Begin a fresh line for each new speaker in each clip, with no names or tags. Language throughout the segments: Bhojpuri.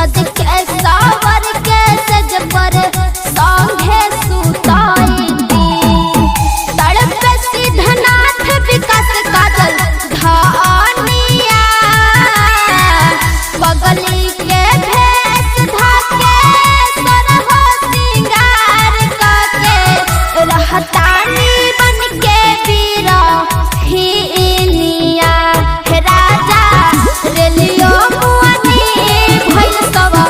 सज के सावर के सज पर संगे सुताई दी। तड़प सिद्धनाथ विकास काजल धानिया बगली के भेष धाके सरहो सिंगार काके रहतानी बन के बीरा हिनिया। हे राजा रेलियो मुअनी भइल सवा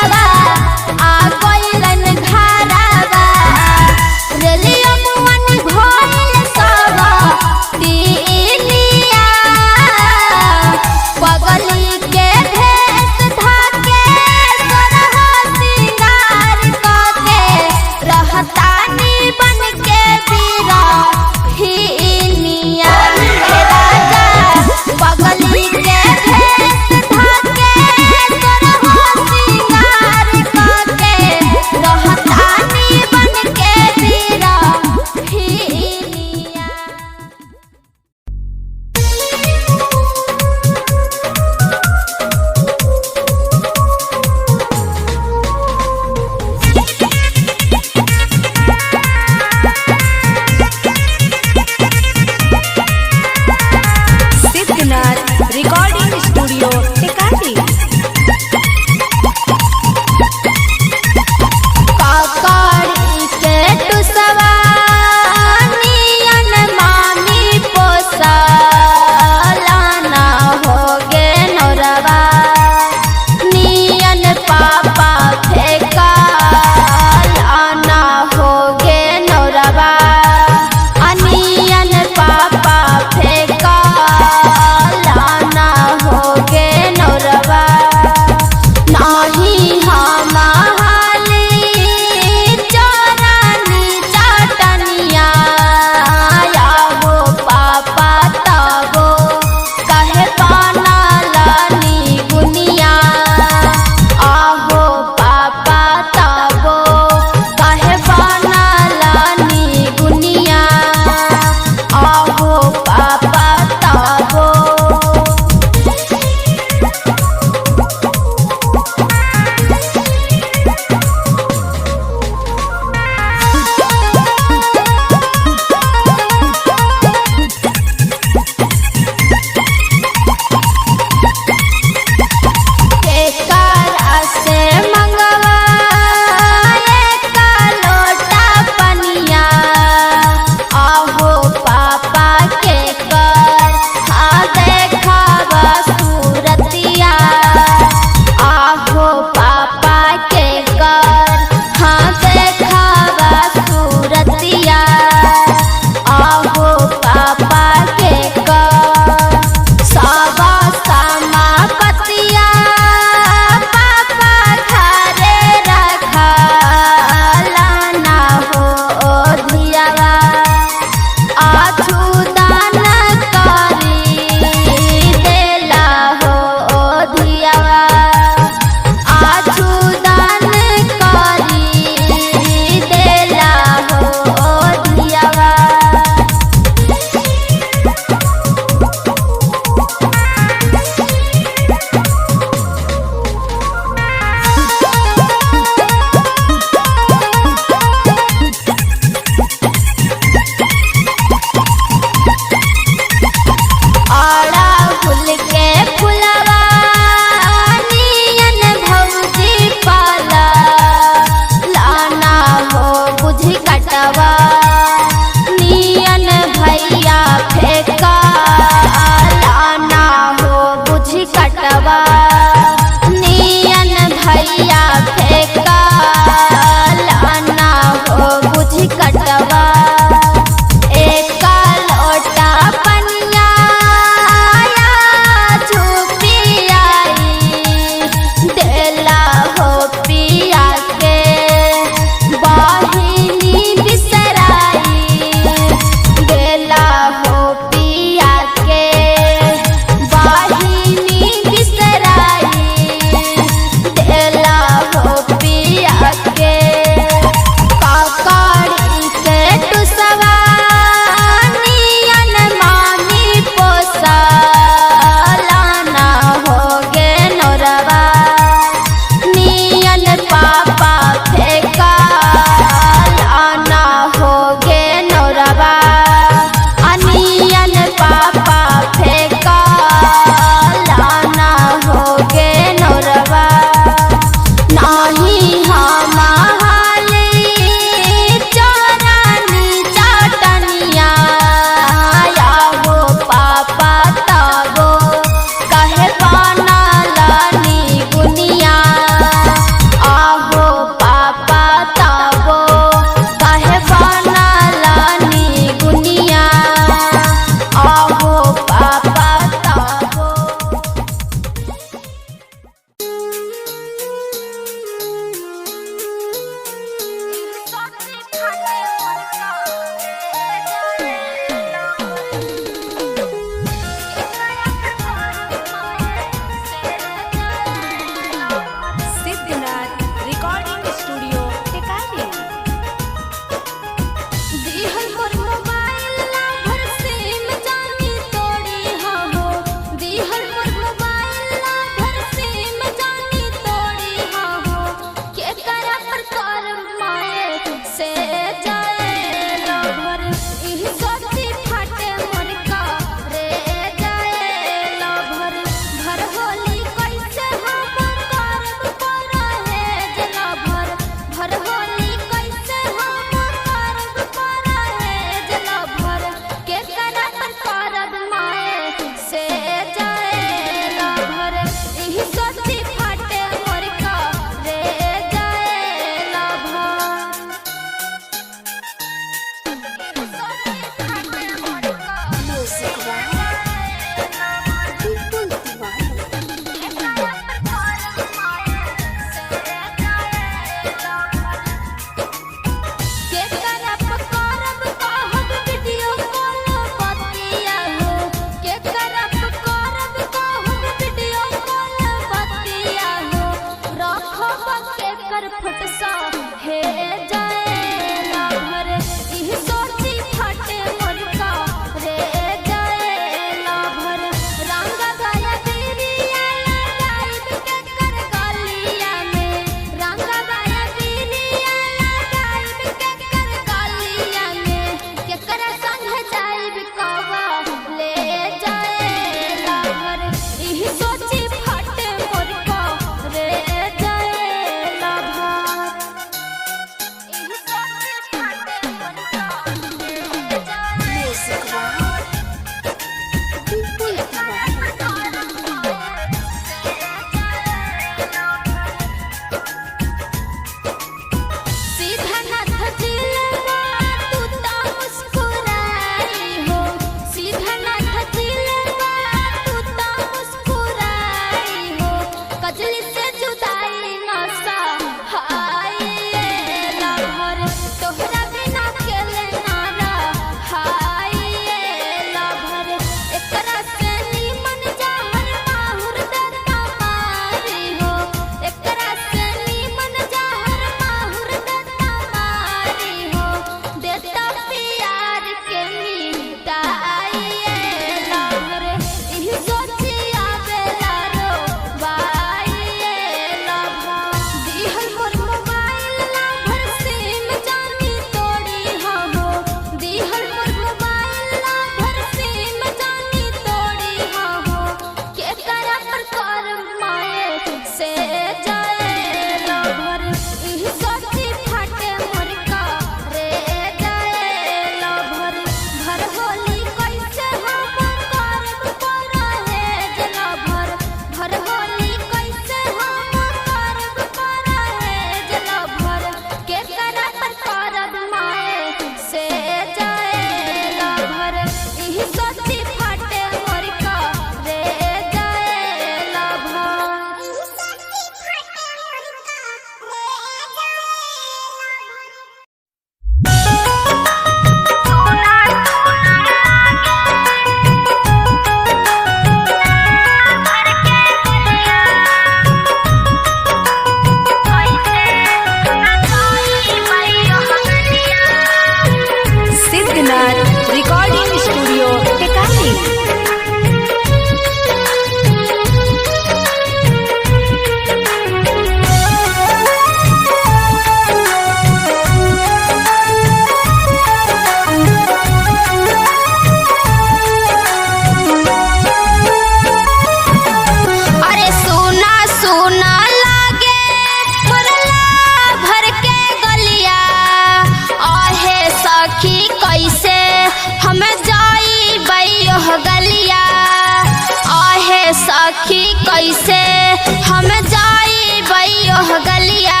हम जाइबै ओह गलिया।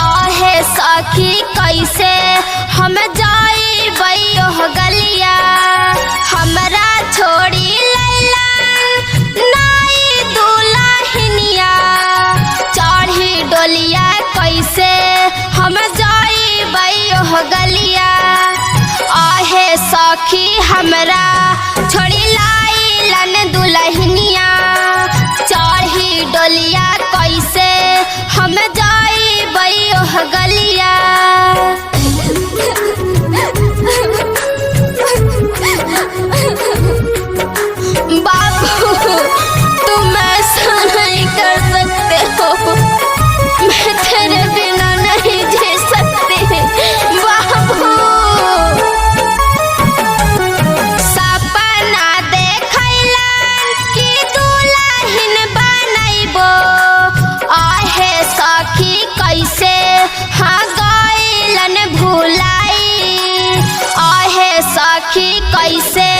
आहे सखी कैसे हम जाइबै ओह गलिया। हमरा छोड़ी लैलन नाई दुल्हनिया। चढ़ी डोलिया कैसे हम जाइबै ओह गलिया। आहे सखी हमरा छोड़ी लैलन दुल्हनिया। चढ़ी डोलिया कैसे हम जाइबै ओह गलिया। बाबू तुम ऐसा नहीं कर सकते हो। मैं तेरे बिना नहीं जी सकती बाबू। सपना देखैलन कि दुल्हन बनैबो। आहे सखी कैसे हाँ गइलन भुलाई। आहे सखी कैसे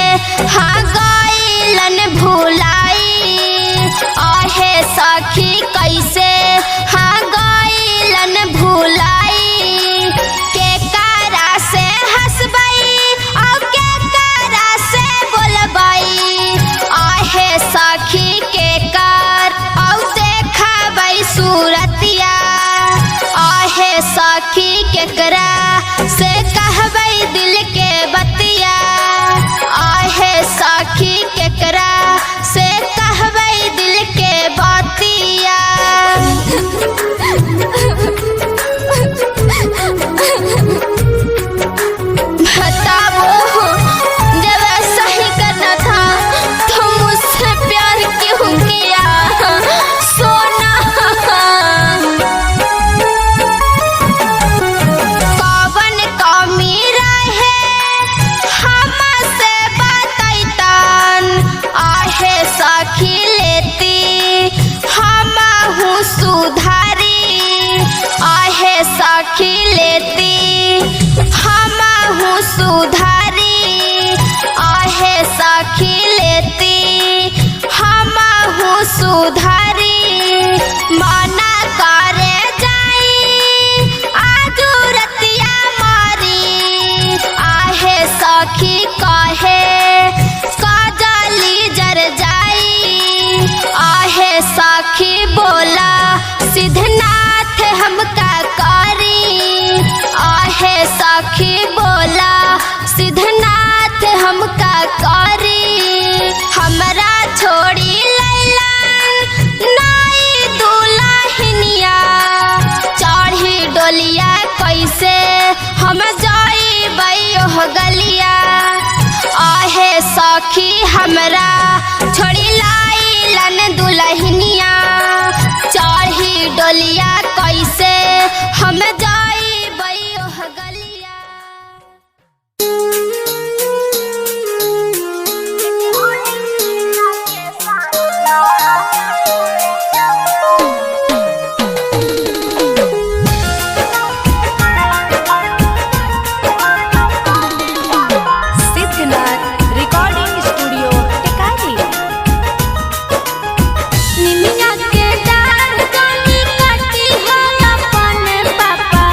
हाँ गइलन भुलाई। आहे सखी कैसे हाँ गइलन भुलाई। के करा से हंसबै और के करा से बोलबै। आहे सखी के कर और देखबै सूरतिया। आहे सखी केकरा से कहबै दिल के बतिया। आहे सखी केकरा से कहबै दिल के बतिया। बताओ जब ऐसा ही करना था तो मुझसे प्यार क्यों किया सोना। कौन कमी रहे हमसे बतैतन। आहे सखी लेती हमहु सुधारी। आहे सखी लेती हमहु सुधारी। आहे सखी लेती हमहु सुधारी। मना करे जाई आजू रतिया मारी। आहे सखी कहे काजली जर जाई। आहे सखी बोला सिद्धनाथ हम का करी। आहे सखी बोला सिद्धनाथ हम का करी। हमरा छोड़ी लैलन नाई दुल्हनिया। चढ़ी डोलिया कैसे हम जाइबै ओह गलिया। आहे सखी हमरा छोड़ी लैलन दुल्हनिया। चढ़ी डोलिया कैसे हम जाइबै ओह गलिया।
Siddhnath recording studio Tikari.
निमिया के डार जानी काटी हो अपन पापा।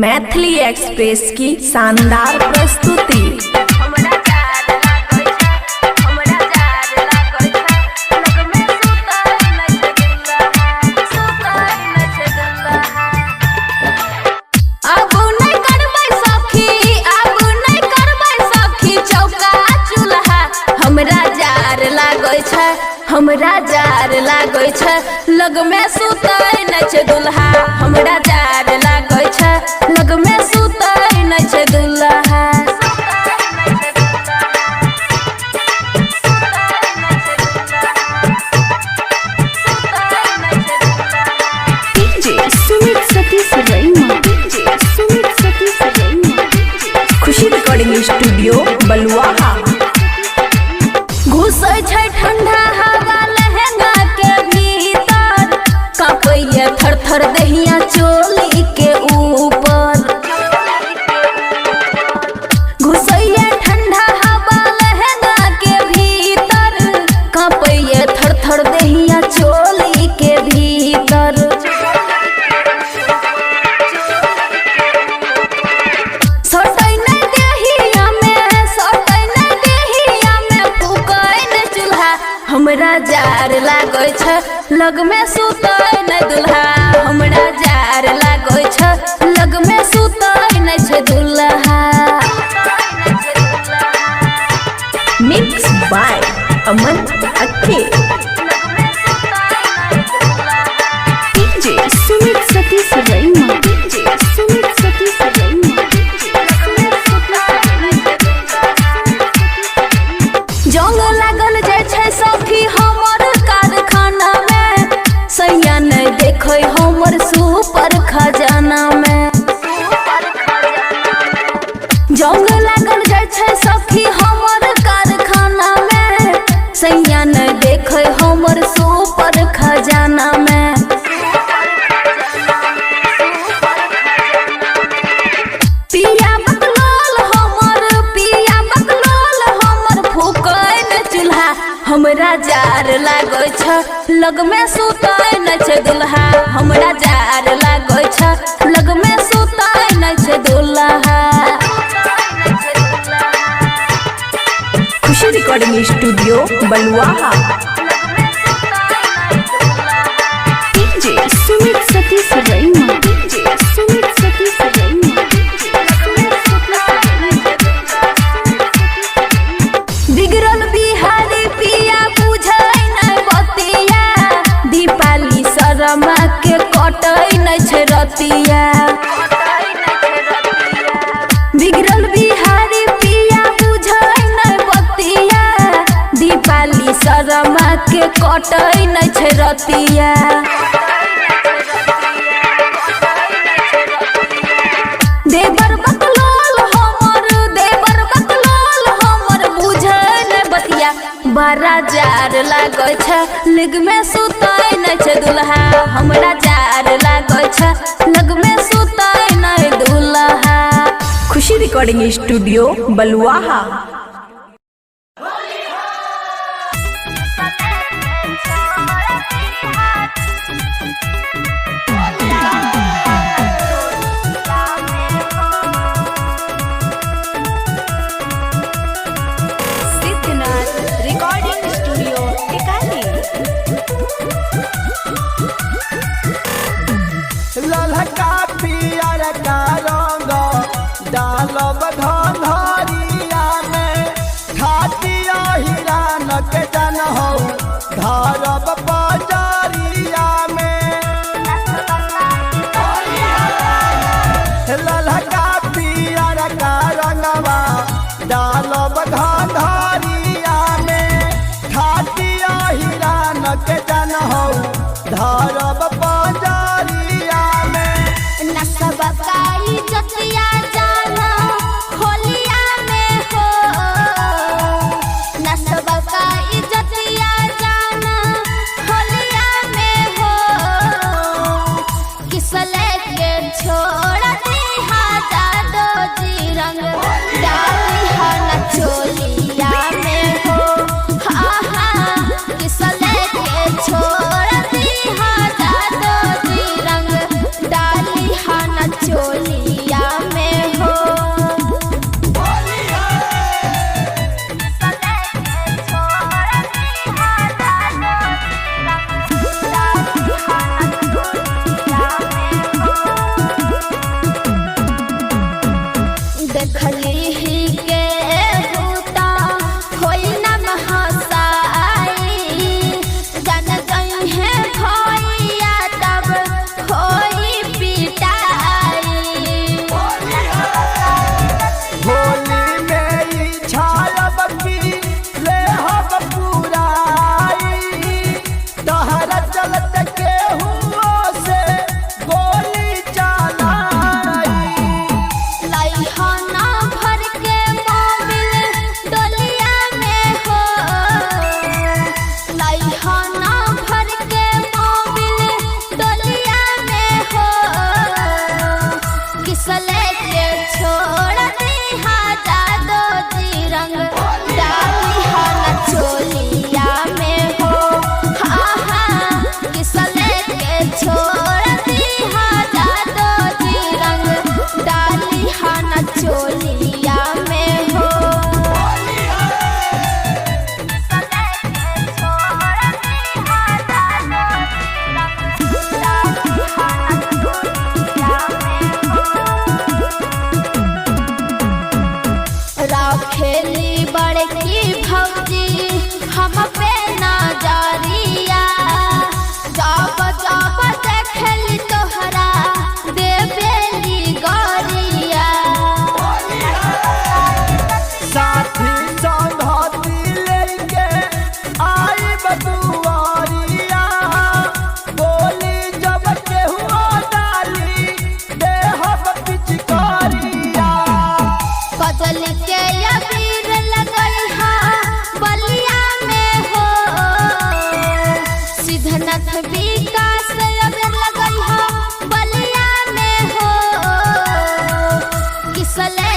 मैथिली एक्सप्रेस की शानदार प्रस्तुति।
हमरा जार लागै छै लग में सुतै नै छै दुल्हा। हमरा जार लागै छै लग में सुतै नै छै दुल्हा।
डीजे सुमित सतीश रैमा, डीजे सुमित सतीश रैमा, खुशी रिकॉर्डिंग स्टूडियो बलुआहा।
घुसै छै ठंडा हवा लहंगा के भीतर, कांपैया थर थर दहिया चोली के ऊपर। घुसैया ठंडा हवा लहंगा के भीतर, कांपैया थर थर दहिया चोली के भीतर। सटै नै देहिया में, सटै नै देहिया में, फूकै नै चूल्हा। हमरा जार लागै छै लग में सुतै नै दुल्हा। हमरा जार लागै छै लग में सुतै नै छै दुल्हा।
मिक्स बाय अमन अक्के। डीजे सुमित सतीश रैमा, डीजे सुमित सतीश रैमा,
जंग लागल जाय छै सखी हमर कारखाना में, सैया नै देखै हमर सुपर खजाना में। जंग लागल जाय छै सखी हमर कारखाना में, सैया नै देखै हमर सुपर खजाना में। पिया बकलोल हमर, पिया बकलोल हमर, फूकै नै चूल्हा। हमरा जार लागै छै लग में सुतै नै छै दुल्हा। हमरा जार लागै छै लग में सुतै नै छै दुल्हा।
खुशी रिकॉर्डिंग स्टूडियो बलुआहा। डीजे सुमित सतीश रैमा, डीजे सुमित सतीश रैमा,
बिगड़ल बिहारी पिया बुझै नै बतिया, दीपाली शर्मा के कटै नै छै रतिया। बिगड़ल बिहारी पिया बुझै नै बतिया, दीपाली शर्मा के कटै नै छै रतिया। देवर बकलोल हमर, देवर बकलोल हमर, बुझै नै बतिया। बड़ा जार लागै छै लग में सुतै नै छै दुल्हा। हमरा जार लागै छै लग में सुतै नै दुल्हा।
खुशी recording studio Baluaha.
Siddhnath recording studio Tikari.
ललका पियर का रंग डालब धनहरिया में,
देखली ही के भूता होई न महसाई जन गई है भैया तब होई पिटाई।
होली में ई छालब की ले हम पुराई तहर चलत के हुओ से गोली चलाई।
लइहना भर के मोबिल डोलिया में हो लइहना भर के मोबिल डोलिया में हो किसले के छोड़ दिहा जादो जी रंग डाली हन चोलिया में हो। हाँ हाँ किसले के छोड़ दिहा जादो जी रंग डाली हन चोलिया में हो। राखेली बड़की भौजी हम पे नजरिया जब जब देखली तोहरा देवेली गरिया।
साथी संगती लेके आई बदुआरिया बोली जब के हुआ डाली दे हम पिचकारिया।
कजल के अबीर लगई हा बलिया में हो सिद्धनाथ विकास अबीर लगई हा बलिया में हो किसले